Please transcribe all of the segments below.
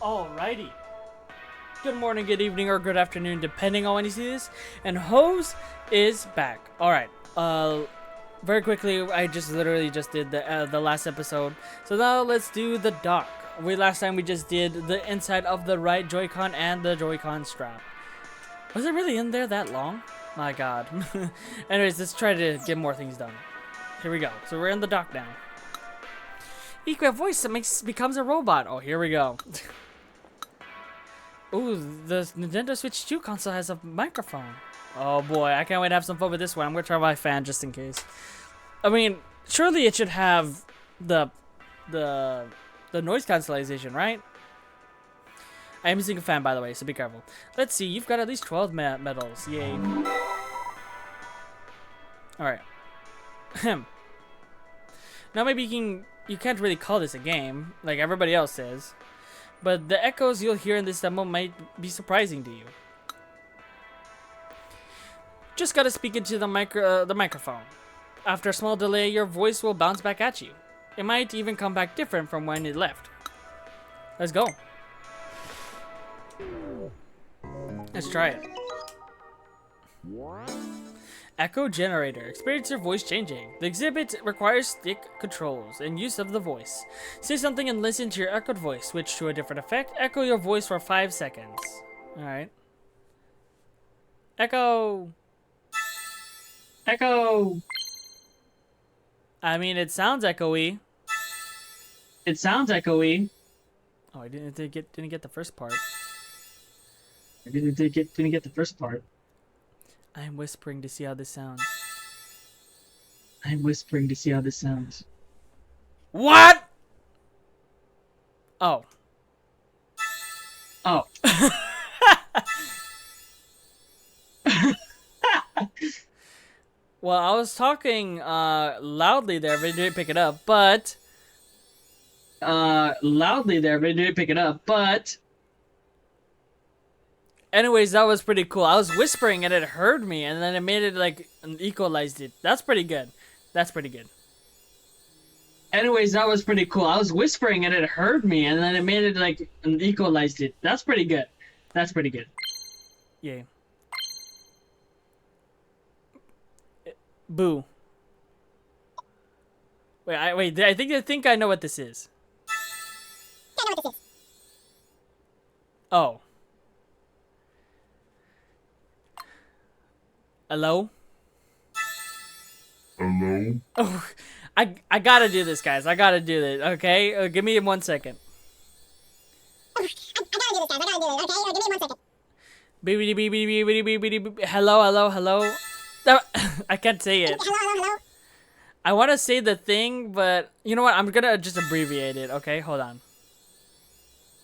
Alrighty. Good morning, good evening, or good afternoon, depending on when you see this. And Hose is back. Alright. Very quickly, I just literally just did the last episode. So now let's do the dock. Last time we just did the inside of the right Joy-Con and the Joy-Con strap. Was it really in there that long? My god. Anyways, let's try to get more things done. Here we go. So we're in the dock now. Equip voice that becomes a robot. Oh, here we go. Ooh, the Nintendo Switch 2 console has a microphone. Oh boy, I can't wait to have some fun with this one. I'm gonna try my fan just in case. I mean, surely it should have the noise cancellation, right? I am using a fan, by the way, so be careful. Let's see, you've got at least 12 medals. Yay. Alright. Now maybe you can't really call this a game, like everybody else says. But the echoes you'll hear in this demo might be surprising to you. Just gotta speak into the microphone. After a small delay, your voice will bounce back at you. It might even come back different from when it left. Let's go. Let's try it. Echo generator. Experience your voice changing. The exhibit requires stick controls and use of the voice. Say something and listen to your echoed voice. Switch to a different effect. Echo your voice for 5 seconds. Alright. Echo! Echo! I mean, it sounds echoey. It sounds echoey. Oh, I didn't get the first part. Didn't get the first part. I'm whispering to see how this sounds. I'm whispering to see how this sounds. What? Oh. Oh. Well, I was talking loudly there, but it didn't pick it up. But anyways, that was pretty cool. I was whispering and it heard me, and then it made it like equalized it. That's pretty good. That's pretty good. Anyways, that was pretty cool. I was whispering and it heard me, and then it made it like equalized it. That's pretty good. That's pretty good. Yay. Boo. Wait, I think I know what this is. Oh. Hello? Hello? Oh, I gotta do this, guys. I gotta do this, okay? Give me 1 second. I gotta do this, guys. I gotta do it, okay? Give me 1 second. Beep, beep, beep, beep, beep, beep, beep, beep. Hello. I can't say it. Hello. I want to say the thing, but you know what? I'm gonna just abbreviate it, okay? Hold on.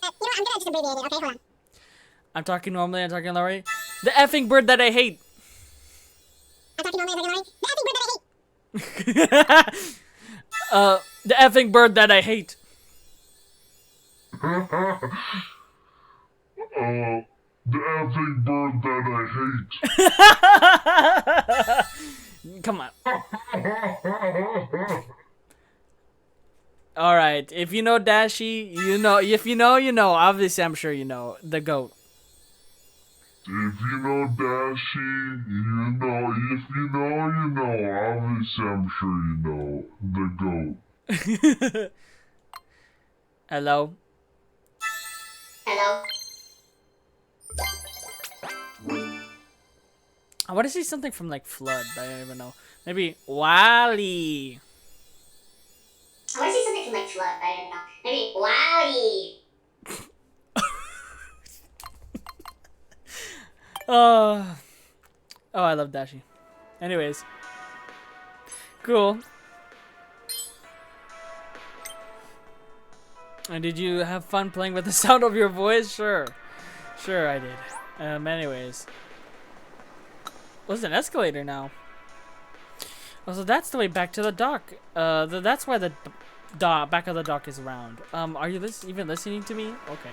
I'm gonna just abbreviate it, okay? Hold on. I'm talking normally, I'm talking loudly. The effing bird that I hate. I'm talking normally, the effing bird that I hate. The effing bird that I hate. The effing bird that I hate. Come on. Alright, if you know Dashi, you know. If you know, you know. Obviously, I'm sure you know. The GOAT. If you know Dashi, you know. If you know, you know. Obviously, I'm sure you know. The GOAT. Hello? Hello. I want to say something from like Flood, but I don't even know. Maybe Wally. I wanna say something from like Flood, I don't know. Maybe Wally. Oh, I love Dashi. Anyways, cool. And did you have fun playing with the sound of your voice? Sure I did. Anyways, what's an escalator now? Oh, so that's the way back to the dock. That's why the back of the dock is round. Are you even listening to me? Okay.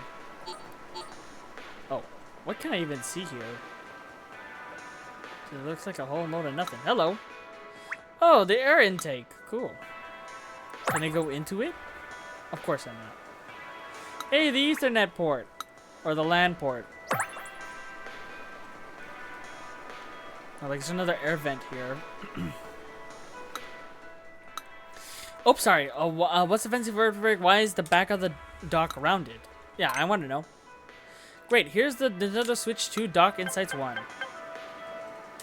Oh, what can I even see here? It looks like a whole load of nothing. Hello. Oh, the air intake. Cool. Can I go into it? Of course I'm not. Hey, the Ethernet port. Or the LAN port. Oh, like there's another air vent here. Oh, sorry. What's the fancy word for it? Why is the back of the dock rounded? Yeah, I want to know. Great, here's the Nintendo Switch 2 dock Insights 1.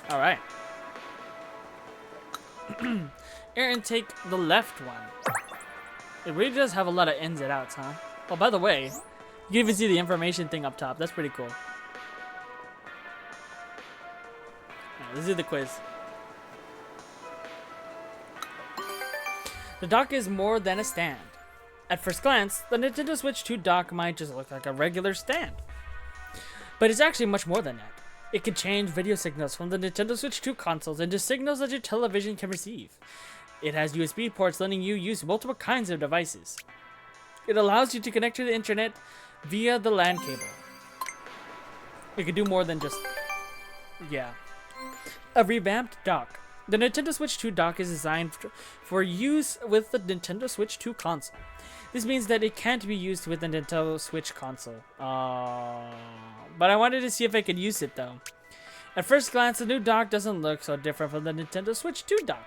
Alright. Air intake, the left one. It really does have a lot of ins and outs, huh? Oh, by the way, you can even see the information thing up top. That's pretty cool. Alright, let's do the quiz. The dock is more than a stand. At first glance, the Nintendo Switch 2 dock might just look like a regular stand. But it's actually much more than that. It can change video signals from the Nintendo Switch 2 consoles into signals that your television can receive. It has USB ports letting you use multiple kinds of devices. It allows you to connect to the internet via the LAN cable. It can do more than just... yeah. A revamped dock. The Nintendo Switch 2 dock is designed for use with the Nintendo Switch 2 console. This means that it can't be used with the Nintendo Switch console. But I wanted to see if I could use it though. At first glance, the new dock doesn't look so different from the Nintendo Switch 2 dock.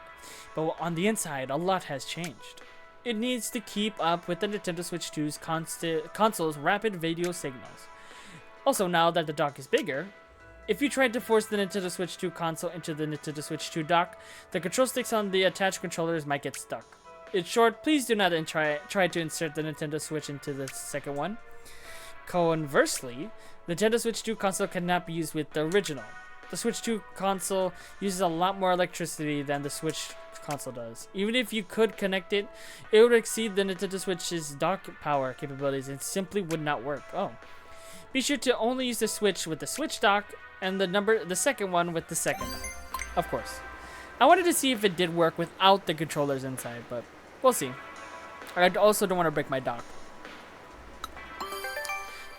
But on the inside, a lot has changed. It needs to keep up with the Nintendo Switch 2's console's rapid video signals. Also, now that the dock is bigger, if you tried to force the Nintendo Switch 2 console into the Nintendo Switch 2 dock, the control sticks on the attached controllers might get stuck. In short, please do not try to insert the Nintendo Switch into the second one. Conversely, the Nintendo Switch 2 console cannot be used with the original. The Switch 2 console uses a lot more electricity than the Switch console does. Even if you could connect it, it would exceed the Nintendo Switch's dock power capabilities and simply would not work. Oh. Be sure to only use the Switch with the Switch dock and the second one with the second dock. Of course. I wanted to see if it did work without the controllers inside, but we'll see. I also don't want to break my dock.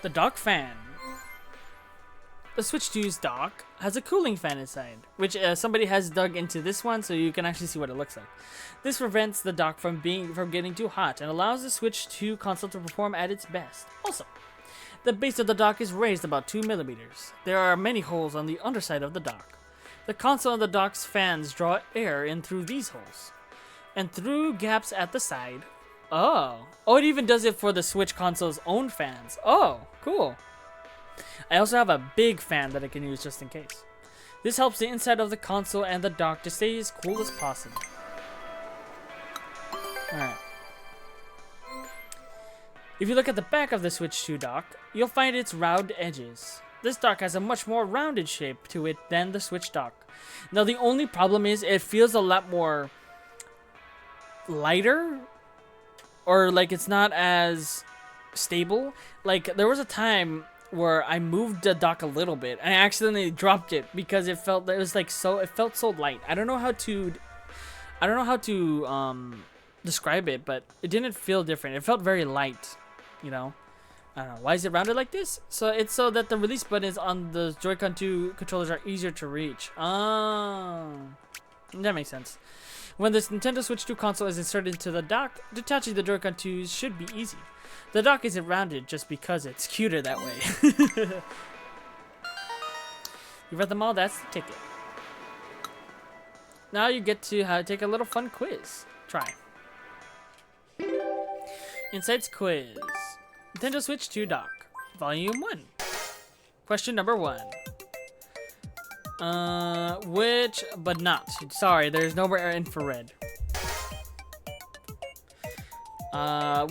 The dock fan. The Switch 2's dock has a cooling fan inside, which somebody has dug into this one so you can actually see what it looks like. This prevents the dock from getting too hot and allows the Switch 2 console to perform at its best. Also, the base of the dock is raised about 2 millimeters. There are many holes on the underside of the dock. The console and the dock's fans draw air in through these holes and through gaps at the side. Oh, it even does it for the Switch console's own fans. Oh, cool. I also have a big fan that I can use just in case. This helps the inside of the console and the dock to stay as cool as possible. Alright. If you look at the back of the Switch 2 dock, you'll find its round edges. This dock has a much more rounded shape to it than the Switch dock. Now the only problem is it feels a lot more lighter, or like it's not as stable. Like there was a time where I moved the dock a little bit and I accidentally dropped it because it felt so light. I don't know how to describe it, but it didn't feel different. It felt very light, you know. I don't know. Why is it rounded like this? So it's so that the release buttons on the Joy-Con 2 controllers are easier to reach. Oh, that makes sense. When this Nintendo Switch 2 console is inserted into the dock, detaching the Joy-Con 2s should be easy. The dock isn't rounded just because it's cuter that way. You read them all? That's the ticket. Now you get to take a little fun quiz. Try. Insights quiz. Nintendo Switch 2 dock. Volume 1. Question number 1. Which, but not. Sorry, there's no more infrared.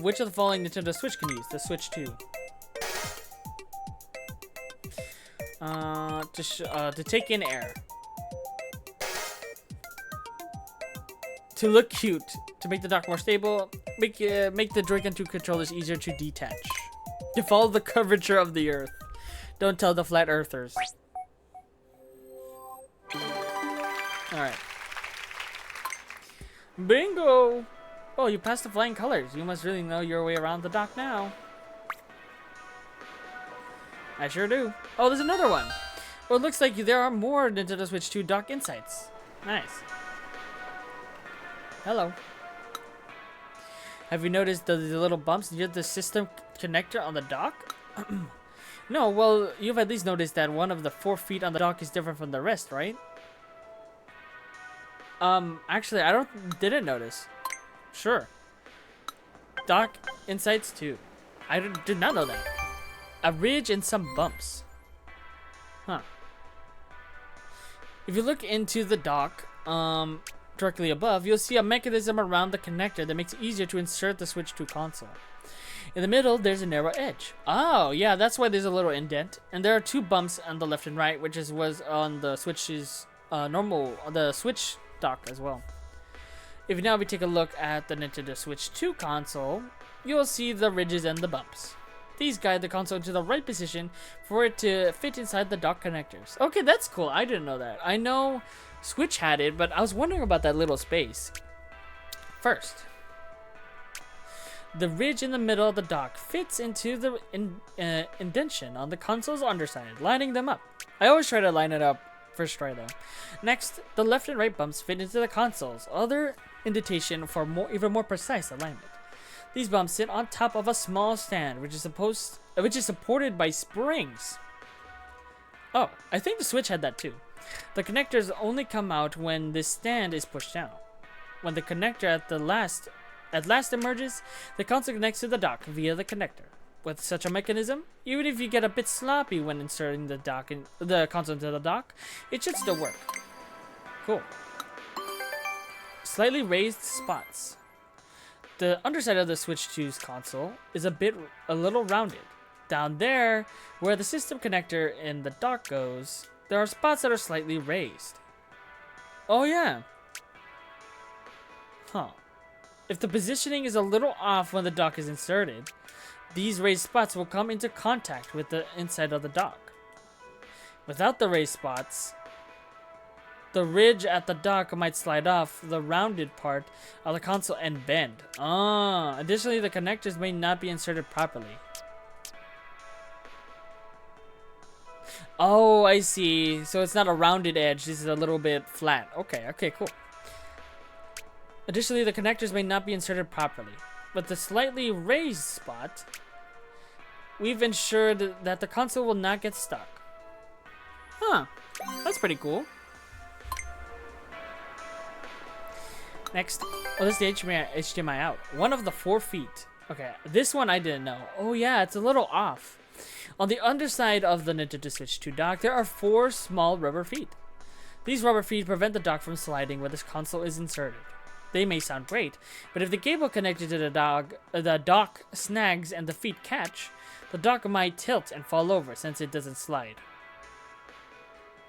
Which of the following Nintendo Switch can use? The Switch 2. To take in air. To look cute. To make the dock more stable. Make the Joy-Con 2 controllers easier to detach. To follow the curvature of the Earth. Don't tell the flat earthers. Alright. Bingo! Oh, you passed the flying colors. You must really know your way around the dock now. I sure do. Oh, there's another one. Oh, it looks like there are more Nintendo Switch 2 dock insights. Nice. Hello. Have you noticed the little bumps near the system connector on the dock? No, well, you've at least noticed that one of the 4 feet on the dock is different from the rest, right? Actually, didn't notice. Sure. Dock insights too. I did not know that. A ridge and some bumps. Huh. If you look into the dock, directly above, you'll see a mechanism around the connector that makes it easier to insert the Switch 2 console. In the middle, there's a narrow edge. Oh, yeah, that's why there's a little indent. And there are 2 bumps on the left and right, which was on the Switch's the Switch dock as well. If now we take a look at the Nintendo Switch 2 console, you'll see the ridges and the bumps. These guide the console into the right position for it to fit inside the dock connectors. Okay, that's cool. I didn't know that. I know Switch had it, but I was wondering about that little space. First, the ridge in the middle of the dock fits into the indentation on the console's underside, lining them up. I always try to line it up first try though. Next, the left and right bumps fit into the console's other indentation for even more precise alignment. These bumps sit on top of a small stand, which is supported by springs. Oh, I think the Switch had that too. The connectors only come out when this stand is pushed down. When the connector at last emerges, the console connects to the dock via the connector. With such a mechanism, even if you get a bit sloppy when inserting the console into the dock, it should still work. Cool. Slightly raised spots. The underside of the Switch 2's console is a little rounded. Down there, where the system connector in the dock goes, there are spots that are slightly raised. Oh yeah. Huh. If the positioning is a little off when the dock is inserted, these raised spots will come into contact with the inside of the dock. Without the raised spots, the ridge at the dock might slide off the rounded part of the console and bend. Additionally, the connectors may not be inserted properly. Oh, I see. So it's not a rounded edge. This is a little bit flat. Okay, cool. Additionally, the connectors may not be inserted properly. With the slightly raised spot, we've ensured that the console will not get stuck. Huh. That's pretty cool. Next, this is the HDMI out. One of the 4 feet. Okay, this one I didn't know. Oh yeah, it's a little off. On the underside of the Nintendo Switch 2 dock, there are 4 small rubber feet. These rubber feet prevent the dock from sliding when this console is inserted. They may sound great, but if the cable connected to the dock snags and the feet catch, the dock might tilt and fall over since it doesn't slide.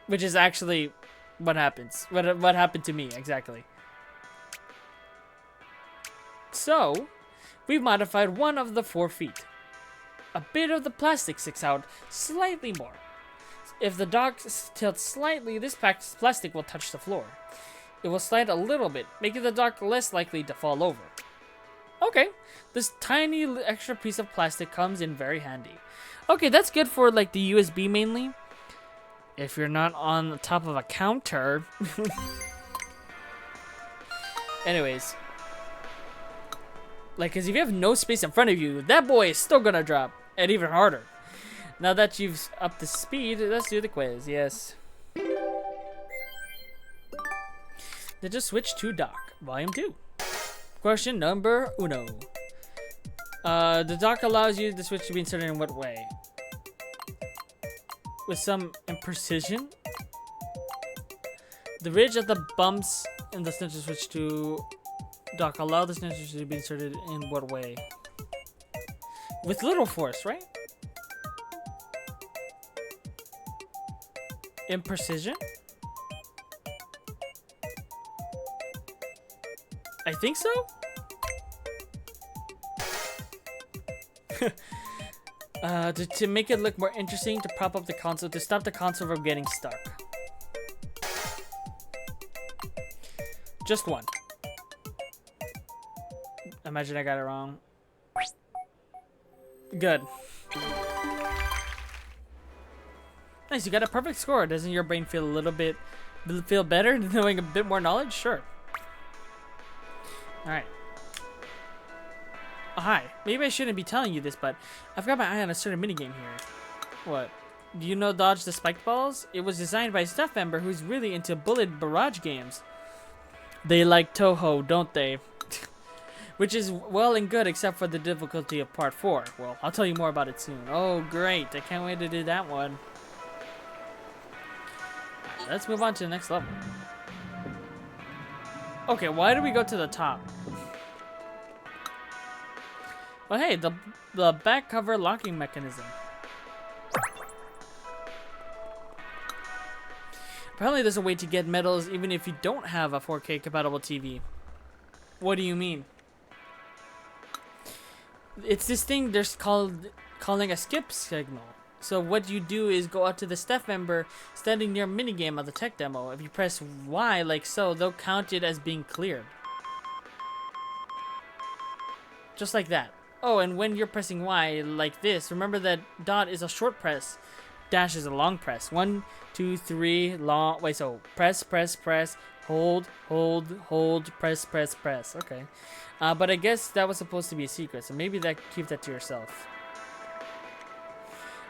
Which is actually what happens. What happened to me, exactly. So, we've modified one of the 4 feet. A bit of the plastic sticks out slightly more. If the dock tilts slightly, this plastic will touch the floor. It will slide a little bit, making the dock less likely to fall over. Okay, this tiny extra piece of plastic comes in very handy. Okay, that's good for like the USB mainly. If you're not on the top of a counter. Anyways. Like, because if you have no space in front of you, that boy is still gonna drop. And even harder. Now that you've upped the speed, let's do the quiz. Yes. Nintendo Switch 2 Dock, Volume 2. Question number 1. The dock allows you the Switch to be inserted in what way? With some imprecision? The ridge at the bumps in the Nintendo Switch 2 dock allow the Nintendo Switch to be inserted in what way? With little force, right? Imprecision? I think so? To make it look more interesting, to prop up the console, to stop the console from getting stuck. Just one. Imagine I got it wrong. Good. Nice, you got a perfect score. Doesn't your brain feel better knowing a bit more knowledge? Sure. Alright. Hi. Maybe I shouldn't be telling you this, but I've got my eye on a certain minigame here. What? Do you know Dodge the Spiked Balls? It was designed by a staff member who's really into bullet barrage games. They like Toho, don't they? Which is well and good, except for the difficulty of part 4. Well, I'll tell you more about it soon. Oh, great. I can't wait to do that one. Let's move on to the next level. Okay, why do we go to the top? Well, hey, the back cover locking mechanism. Apparently there's a way to get medals even if you don't have a 4K compatible TV. What do you mean? It's this thing they're calling a skip signal. So what you do is go out to the staff member standing near minigame of the tech demo. If you press Y like so, they'll count it as being cleared. Just like that. Oh, and when you're pressing Y like this, remember that dot is a short press, dash is a long press. 1, 2, 3, long. Wait, so press, press, press, hold, hold, hold, press, press, press. Okay. But I guess that was supposed to be a secret, so maybe keep that to yourself.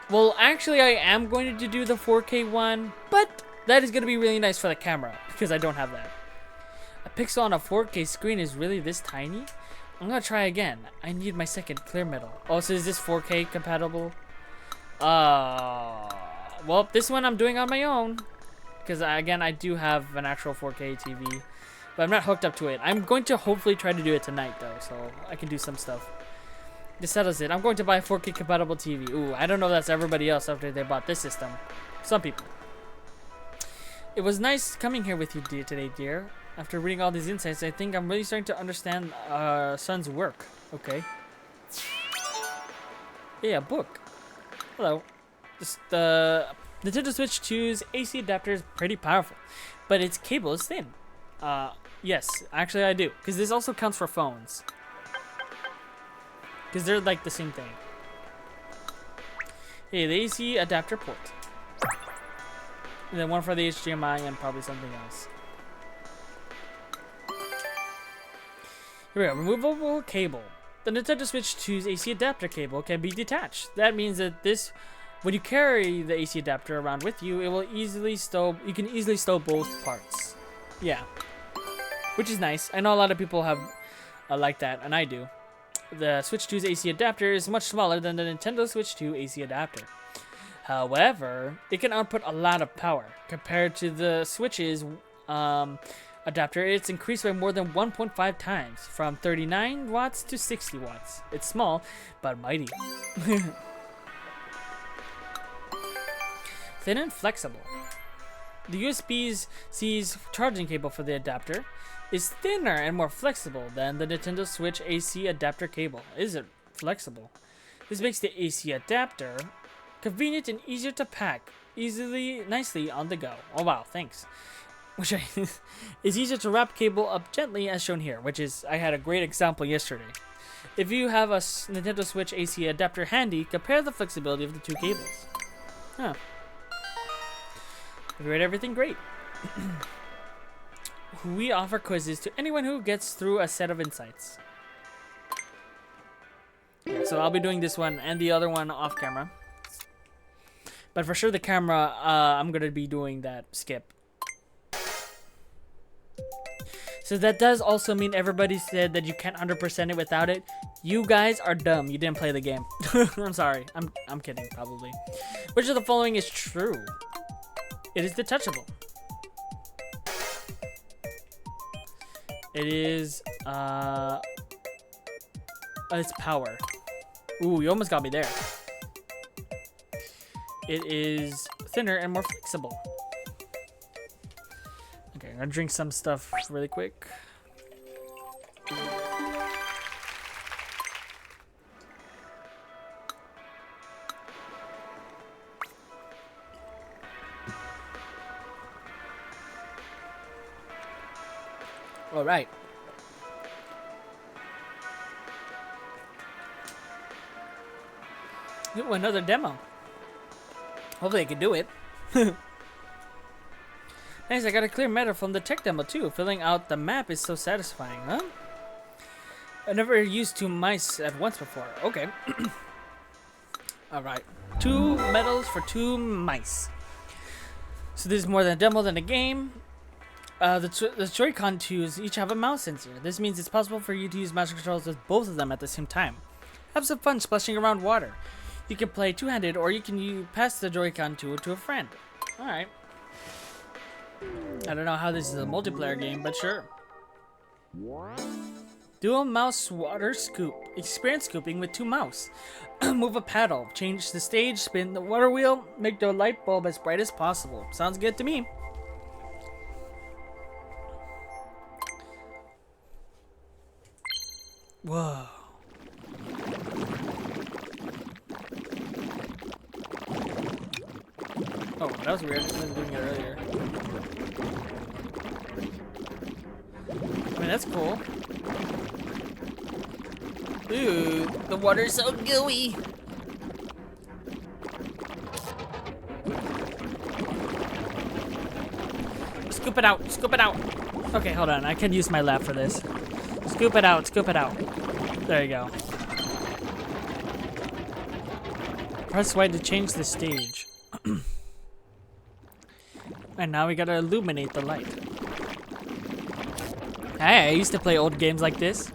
Well, actually, I am going to do the 4K one, but that is going to be really nice for the camera, because I don't have that. A pixel on a 4K screen is really this tiny? I'm going to try again. I need my second clear medal. Oh, so is this 4K compatible? Well, this one I'm doing on my own, because, again, I do have an actual 4K TV, but I'm not hooked up to it. I'm going to hopefully try to do it tonight, though, so I can do some stuff. This settles it. I'm going to buy a 4K compatible TV. Ooh, I don't know if that's everybody else after they bought this system. Some people. It was nice coming here with you today, dear. After reading all these insights, I think I'm really starting to understand son's work. Okay. Yeah, a book. Hello. Just Nintendo Switch 2's AC adapter is pretty powerful, but its cable is thin. Yes, actually I do, because this also counts for phones. Because they're like the same thing. Hey, the AC adapter port. And then one for the HDMI and probably something else. Here we go, removable cable. The Nintendo Switch 2's AC adapter cable can be detached. That means that when you carry the AC adapter around with you, it will you can easily stow both parts. Yeah. Which is nice. I know a lot of people have like that, and I do. The Switch 2's AC adapter is much smaller than the Nintendo Switch 2 AC adapter. However, it can output a lot of power. Compared to the Switch's adapter, it's increased by more than 1.5 times, from 39 watts to 60 watts. It's small, but mighty. Thin and flexible. The USB-C's charging cable for the adapter is thinner and more flexible than the Nintendo Switch AC adapter cable. Is it flexible? This makes the AC adapter convenient and easier to pack nicely on the go. Oh wow, thanks. Which is easier to wrap cable up gently as shown here, which is, I had a great example yesterday. If you have a Nintendo Switch AC adapter handy, compare the flexibility of the two cables. Huh. If you read everything, great. We offer quizzes to anyone who gets through a set of insights. Yeah, so I'll be doing this one and the other one off camera. But for sure the camera, I'm going to be doing that skip. So that does also mean everybody said that you can't 100% it without it. You guys are dumb. You didn't play the game. I'm sorry. I'm kidding, probably. Which of the following is true? It is detachable. It is, it's power. Ooh, you almost got me there. It is thinner and more flexible. Okay, I'm gonna drink some stuff really quick. All right. Ooh, another demo. Hopefully I can do it. Nice, I got a clear medal from the tech demo too. Filling out the map is so satisfying, huh? I never used two mice at once before. Okay. Alright. 2 medals for 2 mice. So this is more than a demo than a game. The Joy-Con 2s each have a mouse sensor. This means it's possible for you to use mouse controls with both of them at the same time. Have some fun splashing around water. You can play two-handed, or you can pass the Joy-Con 2 to a friend. Alright. I don't know how this is a multiplayer game, but sure. Dual mouse water scoop. Experience scooping with 2 mouse. Move a paddle. Change the stage. Spin the water wheel. Make the light bulb as bright as possible. Sounds good to me. Whoa. Oh, that was weird. I wasn't doing it earlier. I mean, that's cool. Ooh, the water's so gooey. Scoop it out, scoop it out. Okay, hold on. I can use my lap for this. Scoop it out, scoop it out. There you go. Press Y to change the stage. And now we gotta illuminate the light. Hey, I used to play old games like this.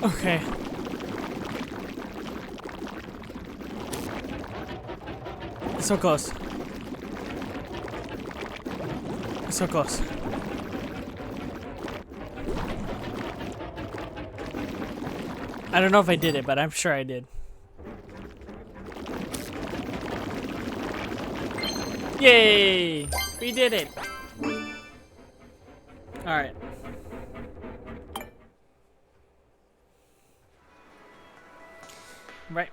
Okay. It's so close. It's so close. I don't know if I did it, but I'm sure I did. Yay! We did it! Alright. Right.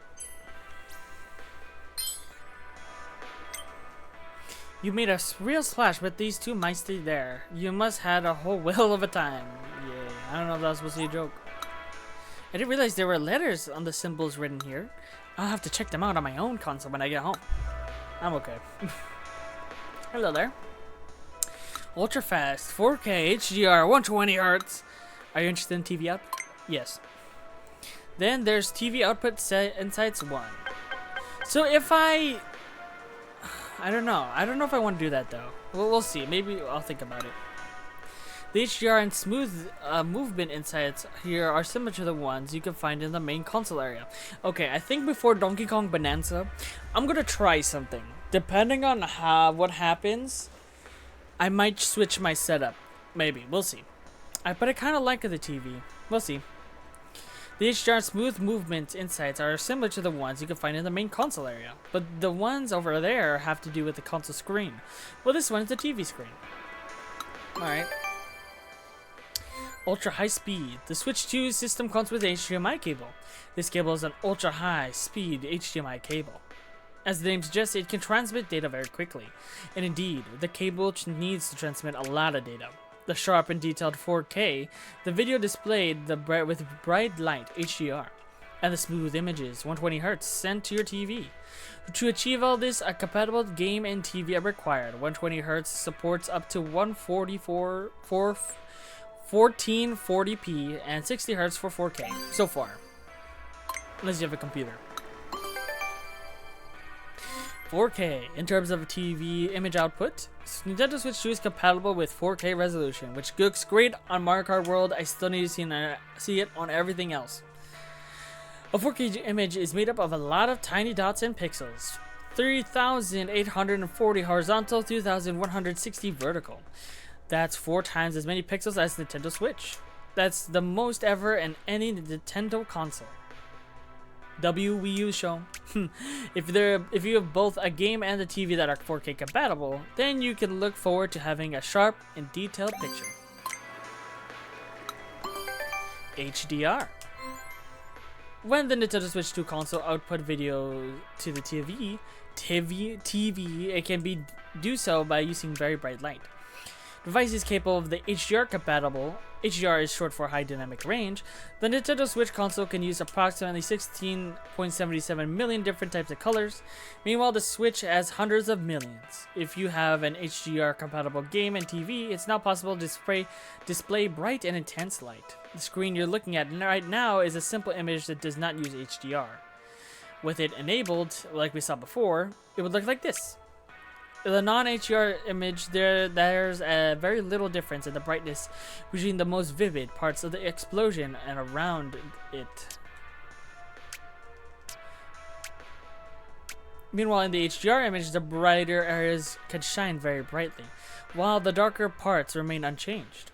You made a real splash with these 2 mice there. You must had a whole whale of a time. Yeah, I don't know if that was supposed to be a joke. I didn't realize there were letters on the symbols written here. I'll have to check them out on my own console when I get home. I'm okay. Hello there. Ultra fast, 4K, HDR, 120 Hz. Are you interested in TV output? Yes. Then there's TV output insights 1. So if I don't know. I don't know if I want to do that though. We'll see. Maybe I'll think about it. The HDR and smooth movement insights here are similar to the ones you can find in the main console area. Okay, I think before Donkey Kong Bonanza, I'm gonna try something. Depending on what happens, I might switch my setup. Maybe. We'll see. But I kind of like the TV. We'll see. The HDR smooth movement insights are similar to the ones you can find in the main console area, but the ones over there have to do with the console screen. Well, this one is the TV screen. Alright. Ultra high speed. The Switch 2 system comes with an HDMI cable. This cable is an ultra high speed HDMI cable. As the name suggests, it can transmit data very quickly. And indeed, the cable needs to transmit a lot of data. The sharp and detailed 4K, the video displayed with bright light HDR, and the smooth images 120 Hz sent to your TV. To achieve all this, a compatible game and TV are required. 120 Hz supports up to 1440p and 60 Hz for 4K so far, unless you have a computer. 4K. In terms of TV image output, Nintendo Switch 2 is compatible with 4K resolution, which looks great on Mario Kart World. I still need to see it on everything else. A 4K image is made up of a lot of tiny dots and pixels. 3,840 horizontal, 2,160 vertical. That's 4 times as many pixels as Nintendo Switch. That's the most ever in any Nintendo console. Wii U show. If you have both a game and a TV that are 4K compatible, then you can look forward to having a sharp and detailed picture. HDR. When the Nintendo Switch 2 console output video to the TV, it can be do so by using very bright light. The device is capable of the HDR compatible. HDR is short for high dynamic range. The Nintendo Switch console can use approximately 16.77 million different types of colors. Meanwhile, the Switch has hundreds of millions. If you have an HDR compatible game and TV, it's now possible to display bright and intense light. The screen you're looking at right now is a simple image that does not use HDR. With it enabled, like we saw before, it would look like this. In the non-HDR image, there's a very little difference in the brightness between the most vivid parts of the explosion and around it. Meanwhile, in the HDR image, the brighter areas can shine very brightly, while the darker parts remain unchanged.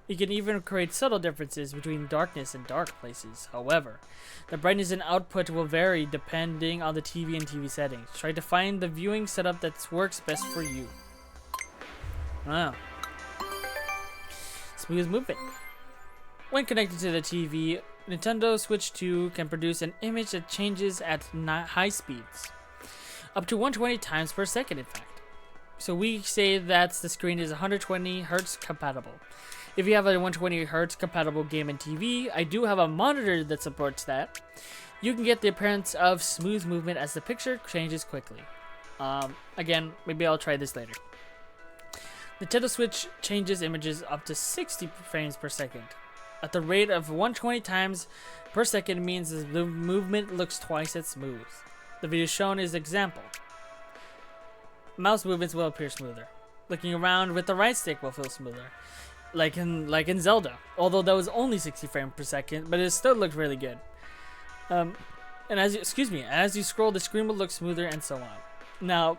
You can even create subtle differences between darkness and dark places. However, the brightness and output will vary depending on the TV and TV settings. Try to find the viewing setup that works best for you. Wow. Smooth movement. When connected to the TV, Nintendo Switch 2 can produce an image that changes at high speeds. Up to 120 times per second, in fact. So we say that the screen is 120 Hz compatible. If you have a 120 Hz compatible game and TV, I do have a monitor that supports that. You can get the appearance of smooth movement as the picture changes quickly. Again, maybe I'll try this later. Nintendo Switch changes images up to 60 frames per second. At the rate of 120 times per second means the movement looks twice as smooth. The video shown is example. Mouse movements will appear smoother. Looking around with the right stick will feel smoother. Like in Zelda, although that was only 60 frames per second, but it still looked really good. And as you scroll, the screen will look smoother and so on. Now,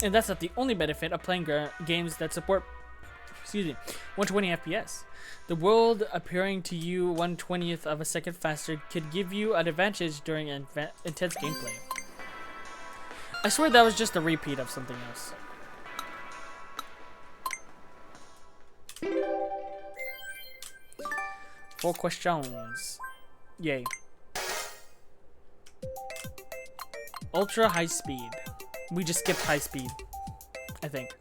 and that's not the only benefit of playing games that support, 120 FPS. The world appearing to you 1/20th of a second faster could give you an advantage during intense gameplay. I swear that was just a repeat of something else. Four questions. Yay. Ultra high speed. We just skipped high speed, I think.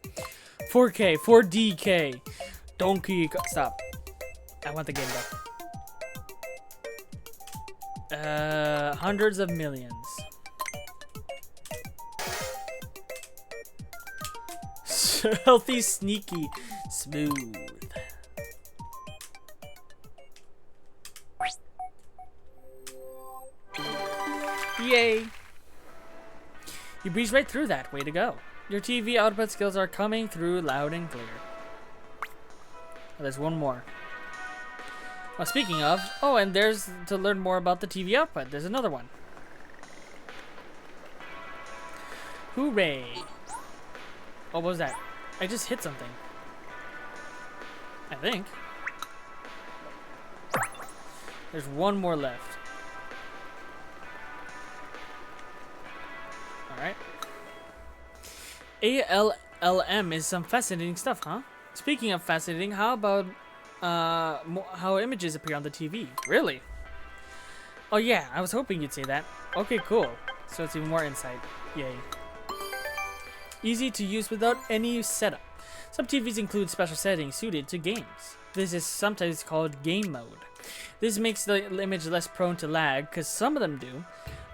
4K, 4DK. Donkey. Stop. I want the game back. Hundreds of millions. Healthy, sneaky, smooth. Yay! You breezed right through that. Way to go. Your TV output skills are coming through loud and clear. Oh, there's one more. Well, speaking of, oh, and there's to learn more about the TV output. There's another one. Hooray! Oh, what was that? I just hit something. I think. There's one more left. Alright. ALLM is some fascinating stuff, huh? Speaking of fascinating, how about how images appear on the TV? Really? Oh yeah, I was hoping you'd say that. Okay, cool. So it's even more insight. Yay. Easy to use without any setup. Some TVs include special settings suited to games. This is sometimes called game mode. This makes the image less prone to lag, because some of them do,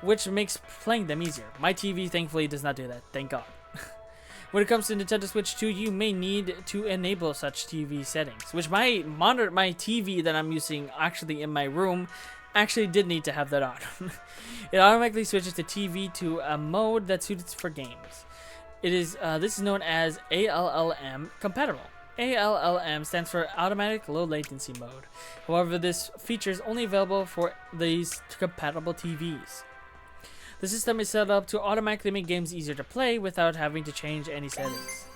which makes playing them easier. My TV thankfully does not do that, thank God. When it comes to Nintendo Switch 2, you may need to enable such TV settings, which my TV that I'm using actually in my room actually did need to have that on. It automatically switches the TV to a mode that suits for games. This is known as ALLM compatible. ALLM stands for Automatic Low Latency Mode. However, this feature is only available for these compatible TVs. The system is set up to automatically make games easier to play without having to change any settings.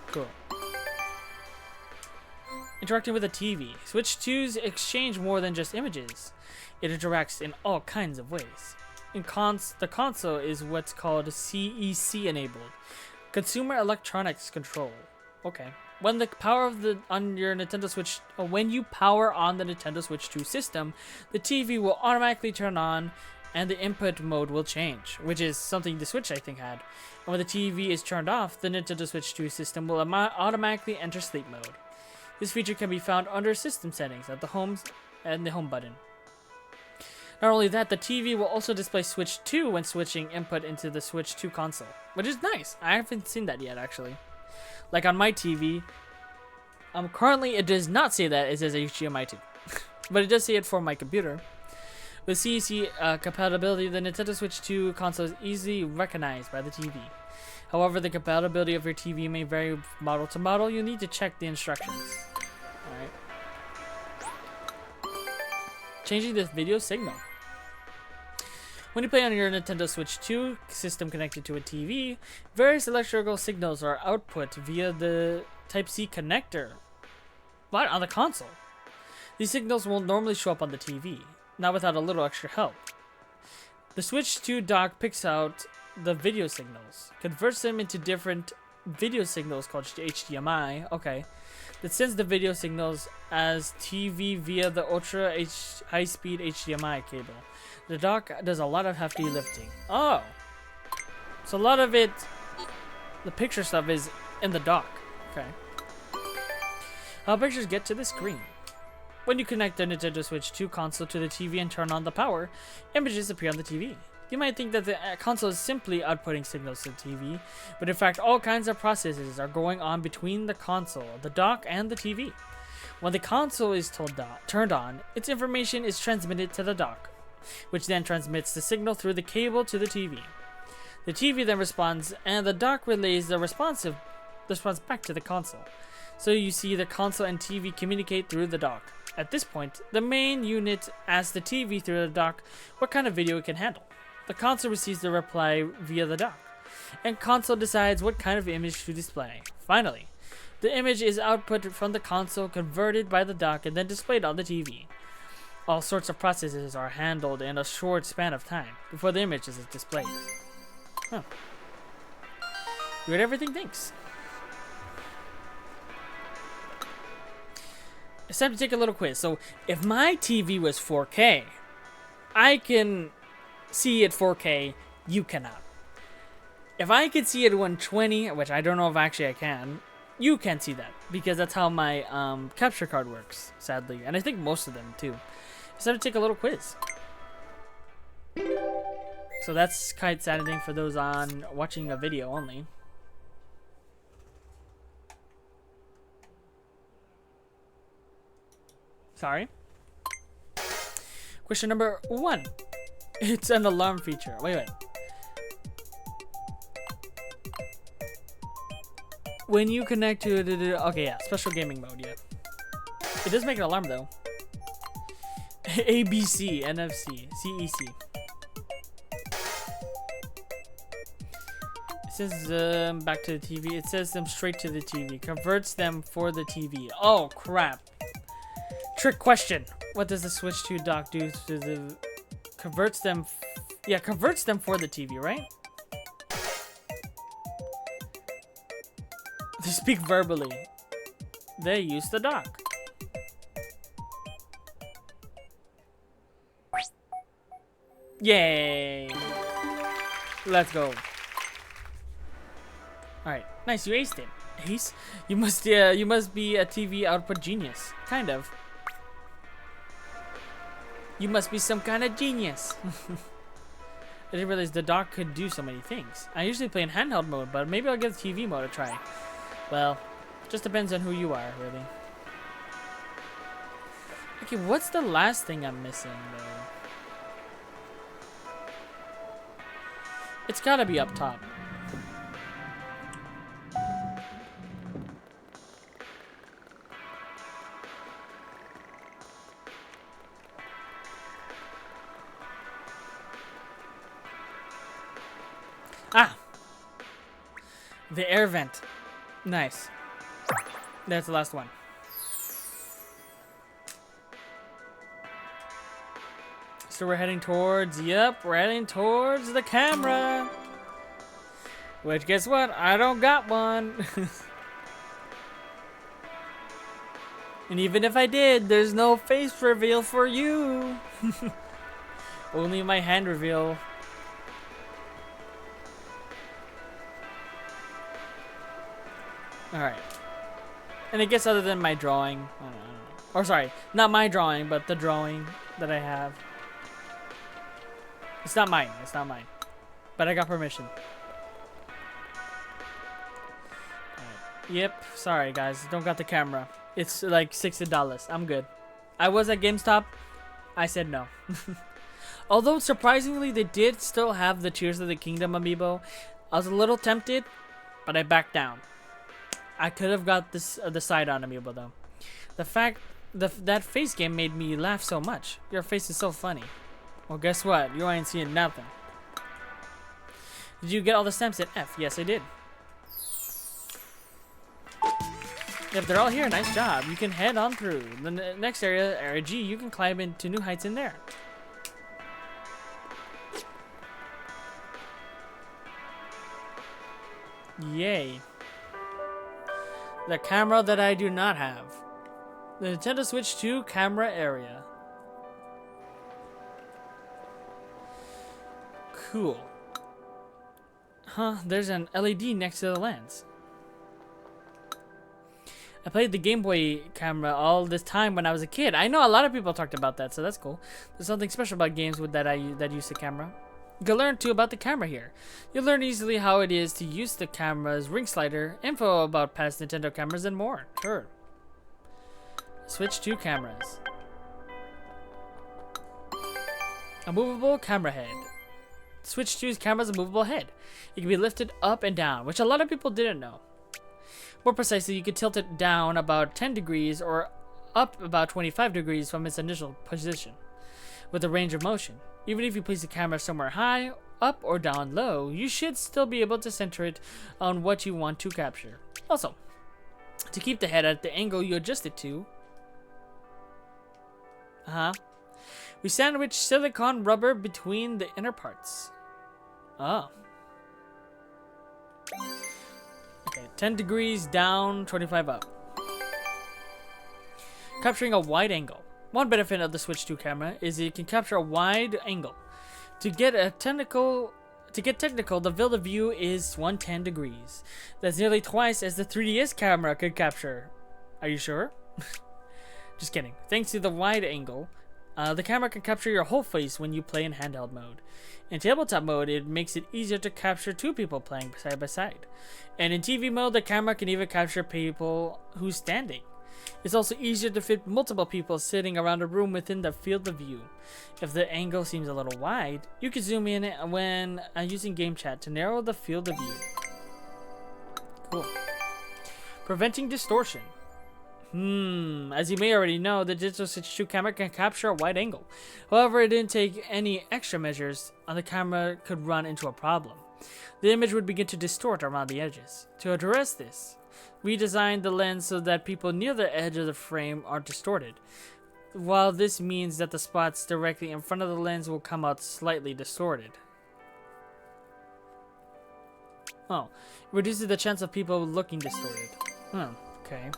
Cool. Interacting with a TV. Switch 2's exchange more than just images. It interacts in all kinds of ways. The console is what's called CEC enabled. Consumer Electronics Control. Okay. When you power on the Nintendo Switch 2 system, the TV will automatically turn on and the input mode will change, which is something the Switch I think had. And when the TV is turned off, the Nintendo Switch 2 system will automatically enter sleep mode. This feature can be found under System Settings at the Home and the Home button. Not only that, the TV will also display Switch 2 when switching input into the Switch 2 console, which is nice. I haven't seen that yet, actually. Like on my TV, currently it does not say that, it says HDMI 2. But it does say it for my computer. With CEC compatibility, the Nintendo Switch 2 console is easily recognized by the TV. However, the compatibility of your TV may vary model to model. You'll need to check the instructions. Alright. Changing the video signal. When you play on your Nintendo Switch 2 system connected to a TV, various electrical signals are output via the Type-C connector. What? On the console? These signals won't normally show up on the TV, not without a little extra help. The Switch 2 dock picks out the video signals, converts them into different video signals called HDMI, okay, that sends the video signals as TV via the ultra high-speed HDMI cable. The dock does a lot of hefty lifting. Oh! So a lot of it, the picture stuff is in the dock. Okay. How pictures get to the screen. When you connect the Nintendo Switch 2 console to the TV and turn on the power, images appear on the TV. You might think that the console is simply outputting signals to the TV, but in fact all kinds of processes are going on between the console, the dock, and the TV. When the console is turned on, its information is transmitted to the dock, which then transmits the signal through the cable to the TV. The TV then responds, and the dock relays the response back to the console. So you see the console and TV communicate through the dock. At this point, the main unit asks the TV through the dock what kind of video it can handle. The console receives the reply via the dock, and console decides what kind of image to display. Finally, the image is output from the console, converted by the dock, and then displayed on the TV. All sorts of processes are handled in a short span of time before the image is displayed. Huh. What everything thinks. It's time to take a little quiz. So, if my TV was 4K, I can see it 4K, you cannot. If I could see it 120, which I don't know if actually I can, you can't see that, because that's how my capture card works, sadly. And I think most of them, too. It's time to take a little quiz. So that's quite saddening for those on watching a video only. Sorry. Question number 1. It's an alarm feature. Wait. When you connect to it, okay, yeah, special gaming mode, yeah. It does make an alarm though. ABC, NFC, CEC. It says back to the TV. It says them straight to the TV. Converts them for the TV. Oh crap. Trick question. What does the Switch 2 dock do to the... Converts them for the TV, right? They speak verbally. They use the dock. Yay! Let's go. Alright, nice, you aced it. Ace? You must be a TV output genius. Kind of. You must be some kind of genius. I didn't realize the dock could do so many things. I usually play in handheld mode, but maybe I'll give TV mode a try. Well, just depends on who you are, really. Okay, what's the last thing I'm missing, though? It's gotta be up top. Ah! The air vent. Nice. That's the last one. So we're heading towards, yep, we're heading towards the camera. Which, guess what? I don't got one. And even if I did, there's no face reveal for you. Only my hand reveal. Alright. And I guess other than my drawing, I don't know. Or sorry, not my drawing, but the drawing that I have. It's not mine. It's not mine. But I got permission. Alright. Yep. Sorry, guys. Don't got the camera. It's like $60. I'm good. I was at GameStop. I said no. Although, surprisingly, they did still have the Tears of the Kingdom amiibo. I was a little tempted, but I backed down. I could have got this the side-on amiibo, though. The fact that face game made me laugh so much. Your face is so funny. Well, guess what? You ain't seeing nothing. Did you get all the stamps at F? Yes, I did. If they're all here, nice job. You can head on through. The next area G, you can climb into new heights in there. Yay. The camera that I do not have. The Nintendo Switch 2 camera area. Cool. Huh, there's an LED next to the lens. I played the Game Boy camera all this time when I was a kid. I know a lot of people talked about that, so that's cool. There's something special about games with that use the camera. You can learn too about the camera here. You'll learn easily how it is to use the camera's ring slider, info about past Nintendo cameras, and more. Sure. Switch 2 cameras. A movable camera head. Switch 2's camera's a movable head. It can be lifted up and down, which a lot of people didn't know. More precisely, you could tilt it down about 10 degrees or up about 25 degrees from its initial position, with a range of motion. Even if you place the camera somewhere high, up, or down low, you should still be able to center it on what you want to capture. Also, to keep the head at the angle you adjust it to, we sandwich silicone rubber between the inner parts. Oh. Okay, 10 degrees down, 25 up. Capturing a wide angle. One benefit of the Switch 2 camera is it can capture a wide angle. To get technical, the field of view is 110 degrees. That's nearly twice as the 3DS camera could capture. Are you sure? Just kidding. Thanks to the wide angle, the camera can capture your whole face when you play in handheld mode. In tabletop mode, it makes it easier to capture two people playing side by side. And in TV mode, the camera can even capture people who's standing. It's also easier to fit multiple people sitting around a room within the field of view. If the angle seems a little wide, you can zoom in when using game chat to narrow the field of view. Cool. Preventing distortion. As you may already know, the Digital Switch 2 camera can capture a wide angle. However, it didn't take any extra measures on the camera could run into a problem. The image would begin to distort around the edges. To address this, we designed the lens so that people near the edge of the frame aren't distorted. While this means that the spots directly in front of the lens will come out slightly distorted. Oh, it reduces the chance of people looking distorted. Okay.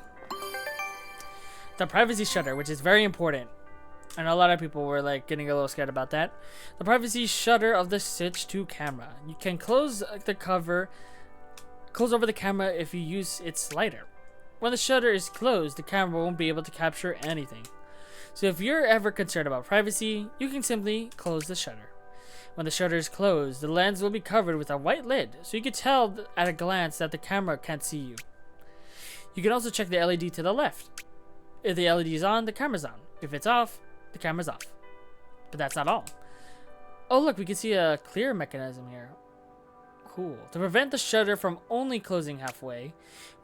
The privacy shutter, which is very important. And a lot of people were like getting a little scared about that. The privacy shutter of the Switch 2 camera. You can close over the camera if you use its slider. When the shutter is closed, the camera won't be able to capture anything. So if you're ever concerned about privacy, you can simply close the shutter. When the shutter is closed, the lens will be covered with a white lid, so you can tell at a glance that the camera can't see you. You can also check the LED to the left. If the LED is on, the camera's on. If it's off, the camera's off. But that's not all. Oh look, we can see a clear mechanism here. Cool. To prevent the shutter from only closing halfway,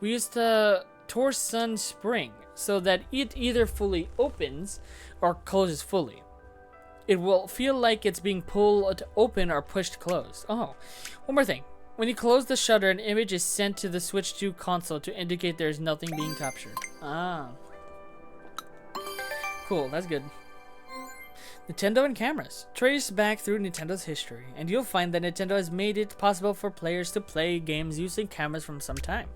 we used the torsion spring so that it either fully opens or closes fully. It will feel like it's being pulled open or pushed closed. Oh, one more thing. When you close the shutter, an image is sent to the Switch 2 console to indicate there is nothing being captured. Cool, that's good. Nintendo and cameras. Trace back through Nintendo's history, and you'll find that Nintendo has made it possible for players to play games using cameras from some time.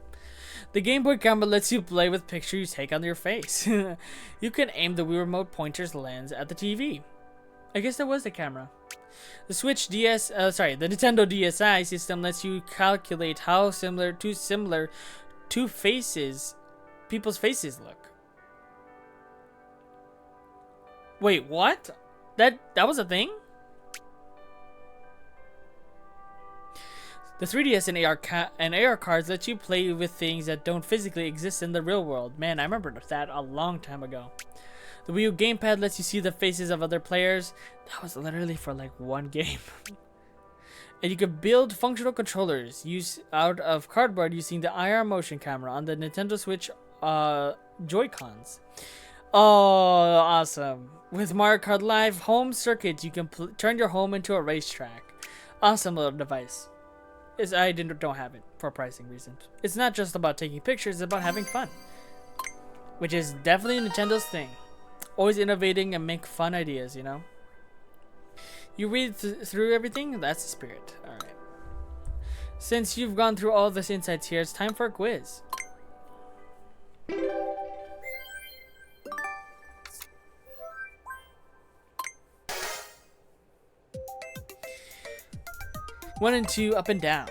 The Game Boy camera lets you play with pictures you take on your face. You can aim the Wii Remote pointer's lens at the TV. I guess that was the camera. The the Nintendo DSi system lets you calculate how similar two people's faces look. Wait, what? That was a thing? The 3DS and AR cards let you play with things that don't physically exist in the real world. Man, I remember that a long time ago. The Wii U gamepad lets you see the faces of other players. That was literally for like one game. And you could build functional controllers out of cardboard using the IR motion camera on the Nintendo Switch Joy-Cons. Oh, awesome. With Mario Kart Live home circuits, you can turn your home into a racetrack. Awesome little device. I don't have it for pricing reasons. It's not just about taking pictures, it's about having fun. Which is definitely Nintendo's thing. Always innovating and make fun ideas, you know? You read through everything? That's the spirit. Alright. Since you've gone through all this insights here, it's time for a quiz. One and two, up and down.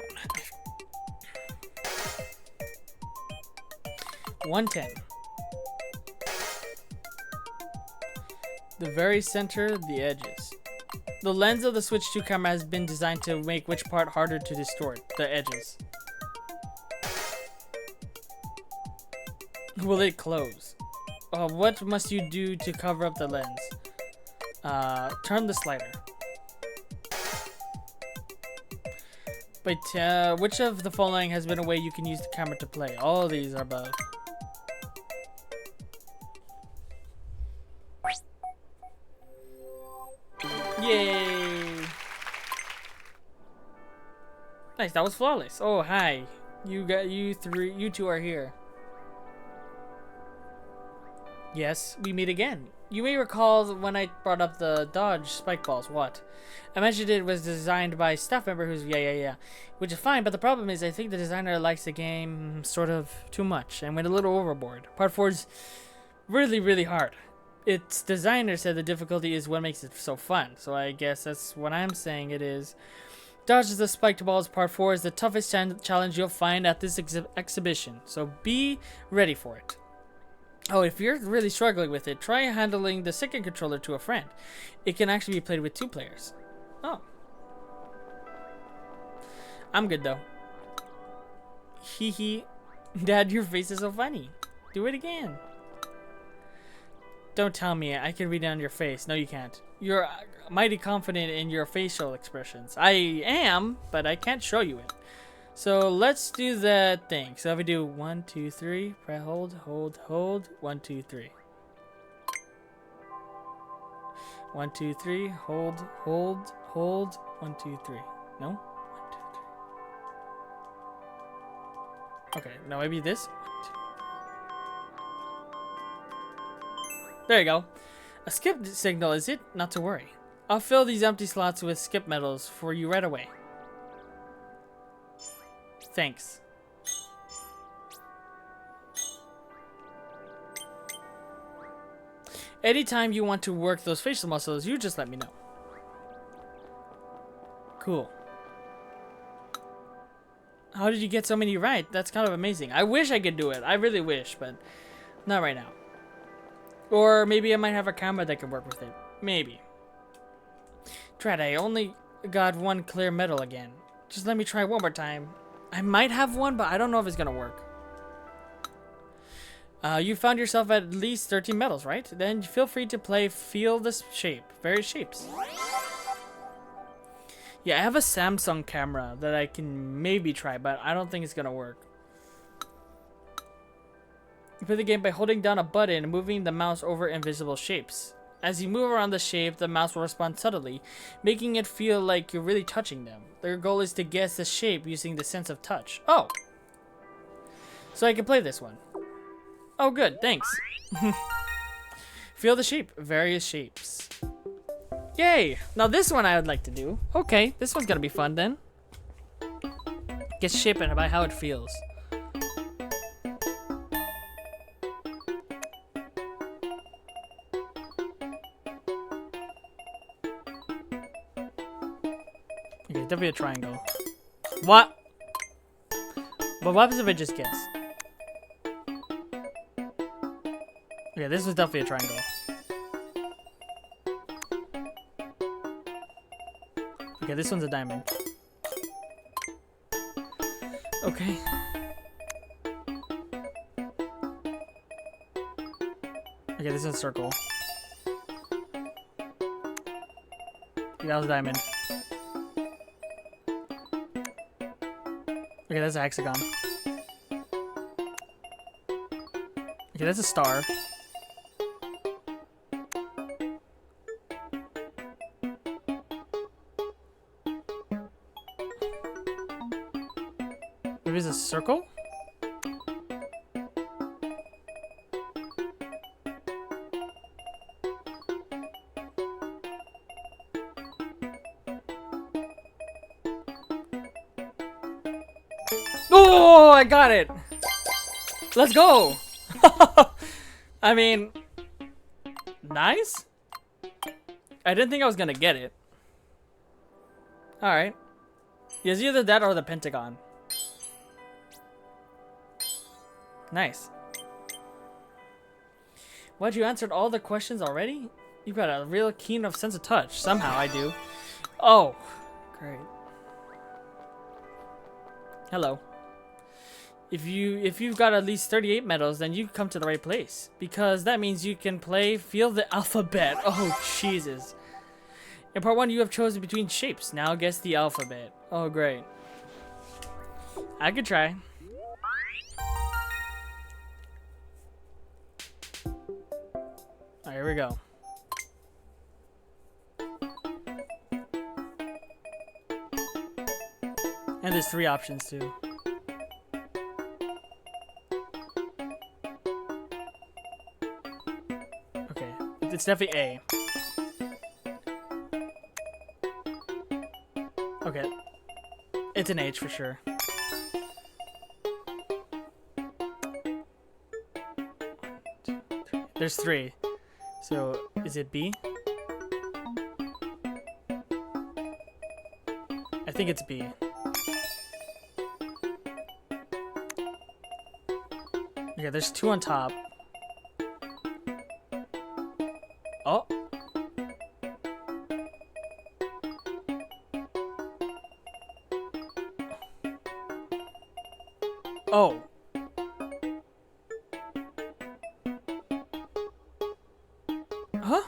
110. The very center, the edges. The lens of the Switch 2 camera has been designed to make which part harder to distort? The edges. Will it close? What must you do to cover up the lens? Turn the slider. But which of the following has been a way you can use the camera to play? All these are above. Yay! Nice, that was flawless. Oh, hi. You two are here. Yes, we meet again. You may recall when I brought up the dodge spike balls. What? I mentioned it was designed by a staff member who's yeah. Which is fine, but the problem is I think the designer likes the game sort of too much and went a little overboard. Part 4 is really hard. Its designer said the difficulty is what makes it so fun, so I guess that's what I'm saying it is. Dodge the spiked balls part 4 is the toughest challenge you'll find at this exhibition, so be ready for it. Oh, if you're really struggling with it, try handling the second controller to a friend. It can actually be played with 2 players. Oh. I'm good though. Hee hee. Dad, your face is so funny. Do it again. Don't tell me. I can read it on your face. No, you can't. You're mighty confident in your facial expressions. I am, but I can't show you it. So let's do that thing. So if we do 1, 2, 3, press hold, 1, 2, 3. 1, 2, 3, hold, 1, 2, 3. No? 1, 2, 3. Okay, now maybe this. 1, 2. There you go. A skip signal, is it? Not to worry. I'll fill these empty slots with skip medals for you right away. Thanks. Anytime you want to work those facial muscles, you just let me know. Cool. How did you get so many right? That's kind of amazing. I wish I could do it. I really wish, but not right now. Or maybe I might have a camera that can work with it. Maybe. Drat, I only got 1 clear medal again. Just let me try one more time. I might have one, but I don't know if it's gonna work. You found yourself at least 13 medals, right? Then feel free to feel the shape. Various shapes. Yeah, I have a Samsung camera that I can maybe try, but I don't think it's gonna work. You play the game by holding down a button and moving the mouse over invisible shapes. As you move around the shape, the mouse will respond subtly, making it feel like you're really touching them. Their goal is to guess the shape using the sense of touch. Oh! So I can play this one. Oh good, thanks. Feel the shape. Various shapes. Yay! Now this one I would like to do. Okay, this one's gonna be fun then. Get shape it by how it feels. Okay, definitely a triangle. What? But what happens if I just guess? Okay, this was definitely a triangle. Okay, this one's a diamond. Okay. Okay, this is a circle. Okay, that was a diamond. Okay, that's a hexagon. Okay, that's a star. Maybe it's a circle? Oh, I got it! Let's go! I mean, nice? I didn't think I was gonna get it. Alright. It's either that or the pentagon. Nice. What, you answered all the questions already? You've got a real keen of sense of touch. Somehow I do. Oh, great. Hello. If you've got at least 38 medals, then you come to the right place. Because that means you can feel the alphabet. Oh, Jesus. In part 1, you have chosen between shapes. Now guess the alphabet. Oh, great. I could try. Alright, here we go. And there's 3 options, too. Okay, it's definitely A. Okay, it's an H for sure. There's 3. So, is it B? I think it's B. Okay, there's 2 on top. Oh. Oh. Huh?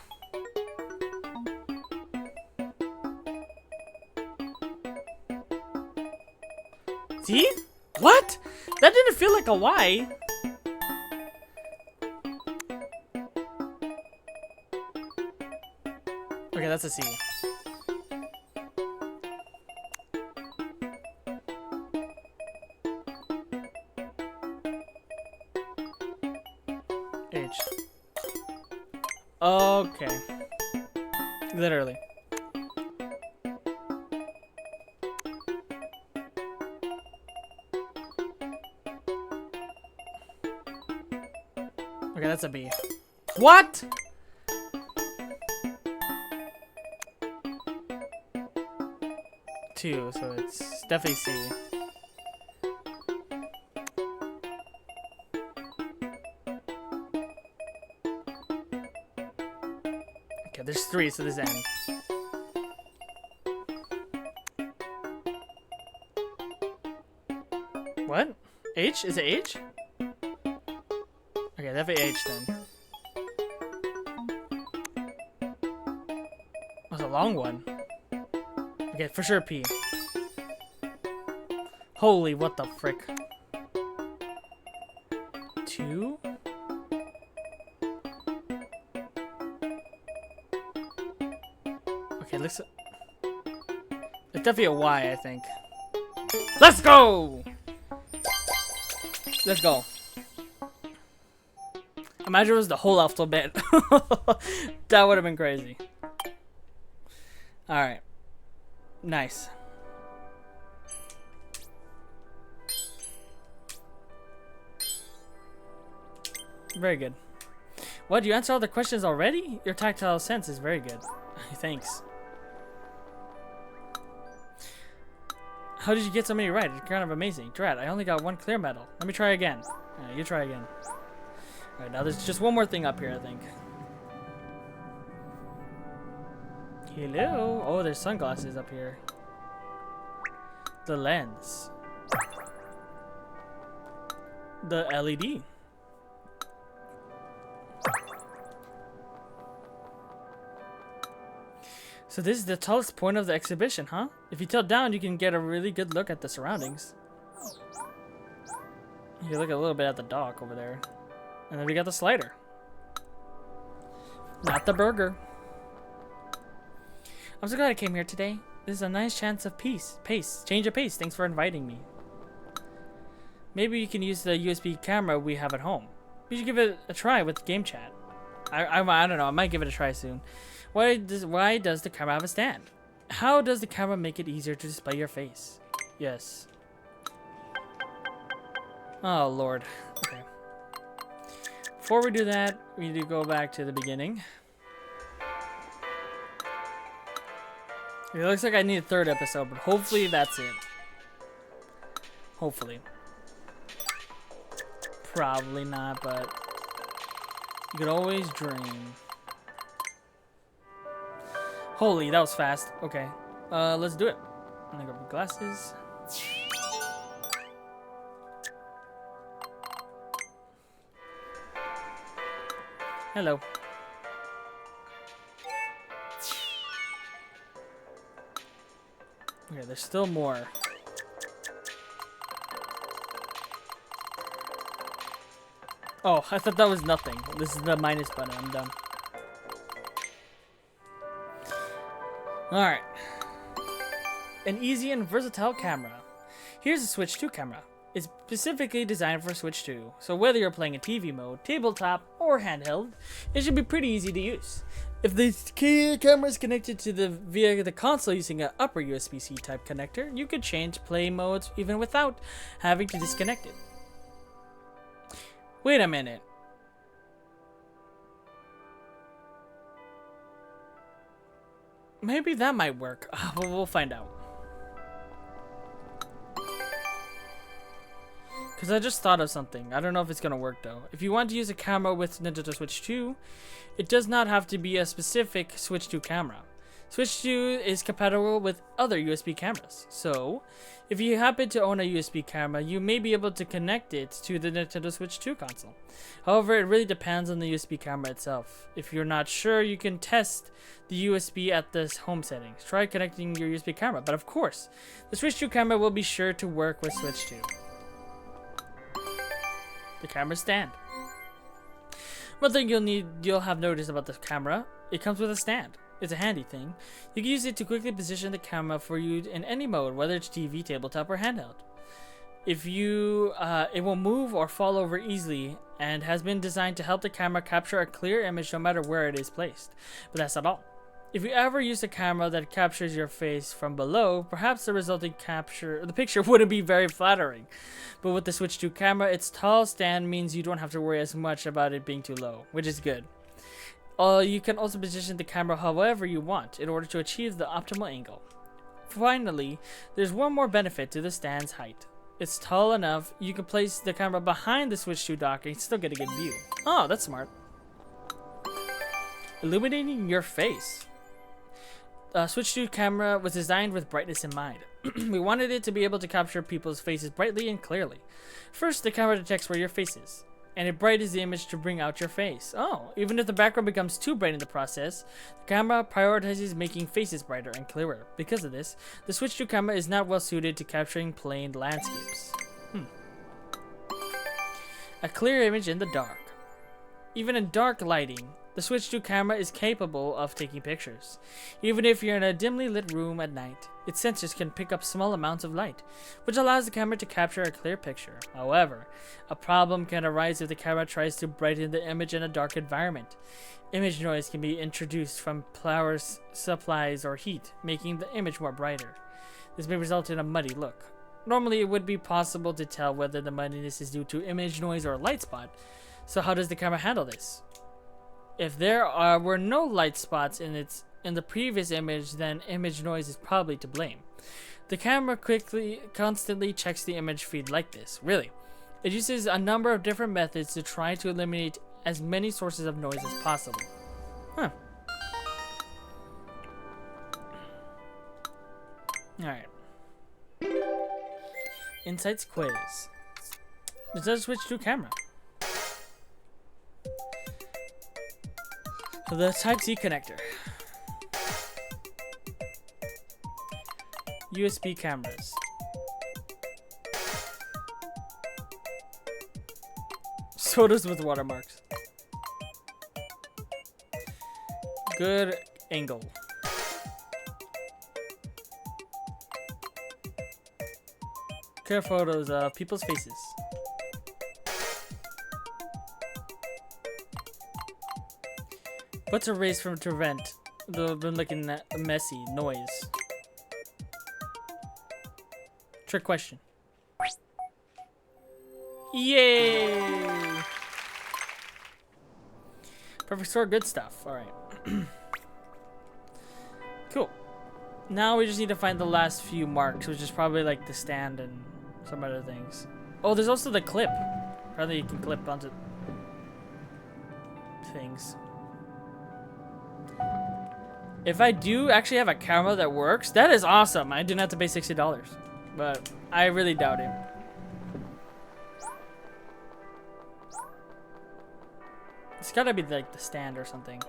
See? What? That didn't feel like a Y. Okay, that's a C. H. Okay. Literally. Okay, that's a B. What? Two, so it's definitely C. Okay, there's 3, so there's N. What? H? Is it H? Okay, definitely H then. That's a long one. Okay, for sure P. Holy, what the frick? 2? Okay, looks... It's definitely a Y, I think. Let's go! Let's go. Imagine it was the whole alphabet. That would have been crazy. Alright. Nice. Very good. What, you answered all the questions already? Your tactile sense is very good. Thanks. How did you get so many right? It's kind of amazing. Drat, I only got one clear medal. Let me try again. Alright, you try again. Alright, now there's just one more thing up here, I think. Hello? Oh, there's sunglasses up here. The lens. The LED. So this is the tallest point of the exhibition, huh? If you tilt down, you can get a really good look at the surroundings. You can look a little bit at the dock over there. And then we got the slider. Not the burger. I'm so glad I came here today. This is a nice chance of change of pace. Thanks for inviting me. Maybe you can use the USB camera we have at home. You should give it a try with game chat. I don't know. I might give it a try soon. Why does the camera have a stand? How does the camera make it easier to display your face? Yes. Oh, Lord. Okay. Before we do that, we need to go back to the beginning. It looks like I need a third episode, but hopefully that's it. Hopefully. Probably not, but you could always dream. Holy, that was fast. Okay. Let's do it. I'm gonna go with glasses. Hello. Okay, there's still more. Oh, I thought that was nothing. This is the minus button. I'm done. Alright. An easy and versatile camera. Here's a Switch 2 camera. It's specifically designed for Switch 2, so whether you're playing in TV mode, tabletop, or handheld, it should be pretty easy to use. If the camera is connected to via the console using an upper USB-C type connector, you could change play modes even without having to disconnect it. Wait a minute. Maybe that might work. We'll find out. Because I just thought of something. I don't know if it's going to work though. If you want to use a camera with Nintendo Switch 2, it does not have to be a specific Switch 2 camera. Switch 2 is compatible with other USB cameras. So, if you happen to own a USB camera, you may be able to connect it to the Nintendo Switch 2 console. However, it really depends on the USB camera itself. If you're not sure, you can test the USB at the home settings. Try connecting your USB camera, but of course, the Switch 2 camera will be sure to work with Switch 2. The camera stand. One thing you'll have noticed about the camera, it comes with a stand. It's a handy thing. You can use it to quickly position the camera for you in any mode, whether it's TV, tabletop, or handheld. If you, it will move or fall over easily and has been designed to help the camera capture a clear image no matter where it is placed. But that's not all. If you ever use a camera that captures your face from below, perhaps the resulting picture wouldn't be very flattering. But with the Switch 2 camera, its tall stand means you don't have to worry as much about it being too low, which is good. You can also position the camera however you want in order to achieve the optimal angle. Finally, there's one more benefit to the stand's height. It's tall enough, you can place the camera behind the Switch 2 dock and still get a good view. Oh, that's smart. Illuminating your face. Switch 2 camera was designed with brightness in mind. We wanted it to be able to capture people's faces brightly and clearly. First, the camera detects where your face is, and it brightens the image to bring out your face. Oh, even if the background becomes too bright in the process, the camera prioritizes making faces brighter and clearer. Because of this, the Switch 2 camera is not well suited to capturing plain landscapes. A clear image in the dark. Even in dark lighting, the Switch 2 camera is capable of taking pictures. Even if you're in a dimly lit room at night, its sensors can pick up small amounts of light, which allows the camera to capture a clear picture. However, a problem can arise if the camera tries to brighten the image in a dark environment. Image noise can be introduced from power supplies or heat, making the image more brighter. This may result in a muddy look. Normally, it would be possible to tell whether the muddiness is due to image noise or a light spot. So how does the camera handle this? If there were no light spots in the previous image, then image noise is probably to blame. The camera constantly checks the image feed like this. Really. It uses a number of different methods to try to eliminate as many sources of noise as possible. Huh. Alright. Insights quiz. It does switch to camera. The Type-C connector. USB cameras. Sodas with watermarks. Good angle. Clear photos of people's faces. What's a race from to prevent the looking at messy noise? Trick question. Yay! Perfect store, good stuff. All right. Cool. Now we just need to find the last few marks, which is probably like the stand and some other things. Oh, there's also the clip. Apparently you can clip onto things. If I do actually have a camera that works, that is awesome. I didn't have to pay $60, but I really doubt it. It's gotta be like the stand or something.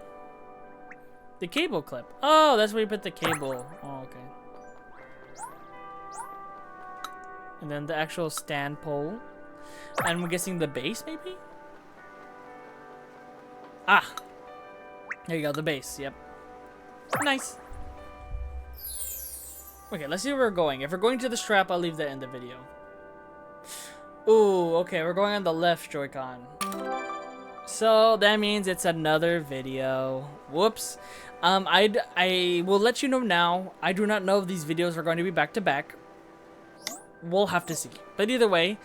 The cable clip. Oh, that's where you put the cable. Oh, okay. And then the actual stand pole. And I'm guessing the base, maybe? Ah! There you go, the base, yep. Nice. Okay, let's see where we're going. If we're going to the strap, I'll leave that in the video. Ooh, okay, we're going on the left Joy-Con. So that means it's another video. Whoops. I will let you know now. I do not know if these videos are going to be back to back. We'll have to see. But either way,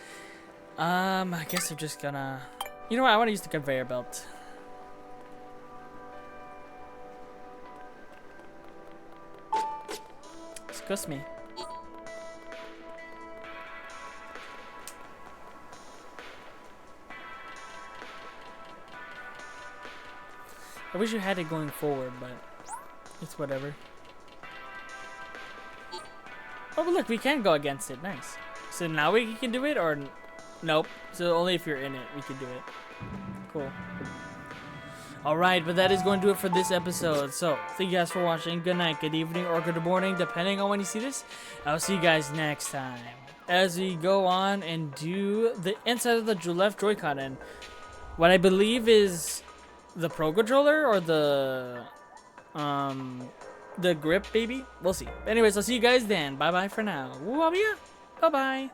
I guess I'm just gonna. You know what? I want to use the conveyor belt. Excuse me. I wish you had it going forward, but it's whatever. Oh, but look, we can go against it. Nice. So now we can do it, or nope? So only if you're in it, we can do it. Cool. Alright, but that is going to do it for this episode. So, thank you guys for watching. Good night, good evening, or good morning, depending on when you see this. I'll see you guys next time. As we go on and do the inside of the left Joy-Con, and what I believe is the Pro Controller or the grip, maybe? We'll see. Anyways, I'll see you guys then. Bye-bye for now. Bye-bye.